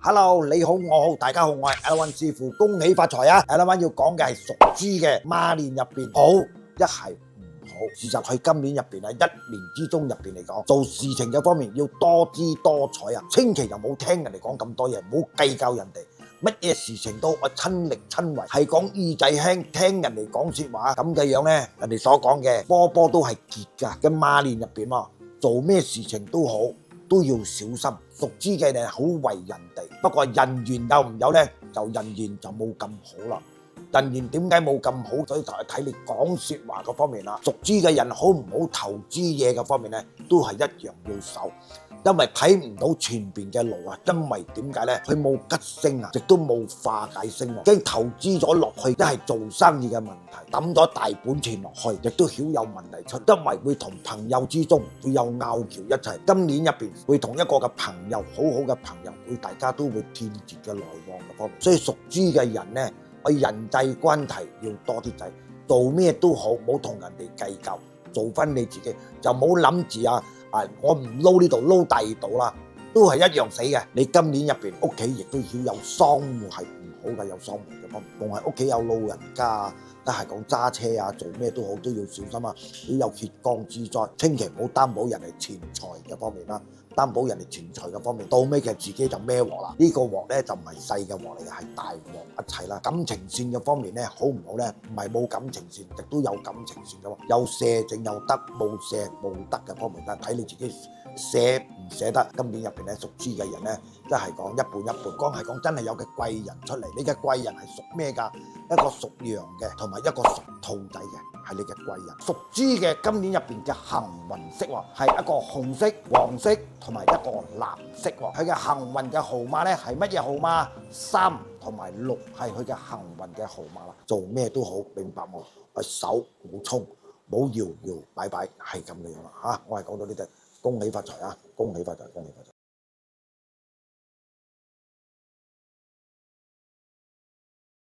Hello，你好，我好，大家好，我係 L1 師傅，恭喜發財啊！L1 要講嘅係屬豬嘅馬年入邊好一係唔好。事實佢今年入邊喺一年之中入邊嚟講，做事情嘅方面要多姿多彩啊！千祈就唔好聽人哋講咁多嘢，唔好計較人哋。乜嘢事情都我親力親為，係講耳仔輕，聽人哋講説話咁嘅樣呢，人哋所講嘅波波都係結㗎。嘅馬年入邊喎，做咩事情都好，都要小心。屬豬嘅人好為人哋，不過人緣有唔有呢？就人緣就冇咁好啦。人緣點解冇咁好？所以就係睇你講説話嗰方面啦。屬豬嘅人好唔好投資嘢嘅方面呢，都係一樣要守。因為睇唔到前邊嘅路啊，因為點解呢？佢冇吉星啊，亦都冇化解星啊，驚投資咗落去，一係做生意嘅問題，抌咗大本錢落去，亦都曉有問題出，因為會同朋友之中會有拗撬一齊。今年入邊會同一個嘅朋友，好好嘅朋友，會大家都會斷絕嘅來往嘅方面。所以屬豬嘅人呢，喺人際關係要多啲仔，做咩都好，唔好同人哋計較，做翻你自己，就唔好諗住我唔撈呢度撈第二度啦，都係一樣死嘅。你今年入邊屋企亦都曉有喪戶係唔好嘅，有喪門嘅方面，仲係屋企有老人家，一係講揸車啊，做咩都好都要小心啊！要有血光之災，千祈唔好擔保人哋錢財嘅方面啦。擔保人哋錢財嘅方面，到尾嘅自己就孭鑊啦。呢個鑊咧就唔係細嘅鑊嚟嘅，係大鑊一齊啦。感情線嘅方面咧，好唔好咧？唔係冇感情線，亦都有感情線嘅喎。有捨淨有得，冇捨冇得嘅方面，但係睇你自己捨唔捨得。今年入邊咧，屬豬嘅人咧，即係講一半一半。講係講真係有嘅貴人出嚟，你嘅貴人係屬咩㗎？一個屬羊嘅，同埋一個屬兔仔嘅，係你嘅貴人。屬豬嘅今年入邊嘅幸運色喎，係一個紅色、黃色同埋一個藍色喎。佢嘅幸運嘅號碼咧係乜嘢號碼？3同埋6係佢嘅幸運嘅號碼啦。做咩都好，明白冇？手冇衝，冇搖搖擺擺，係咁嘅樣啦嚇。我係講到呢度，恭喜發財啊！恭喜發財，恭喜發財。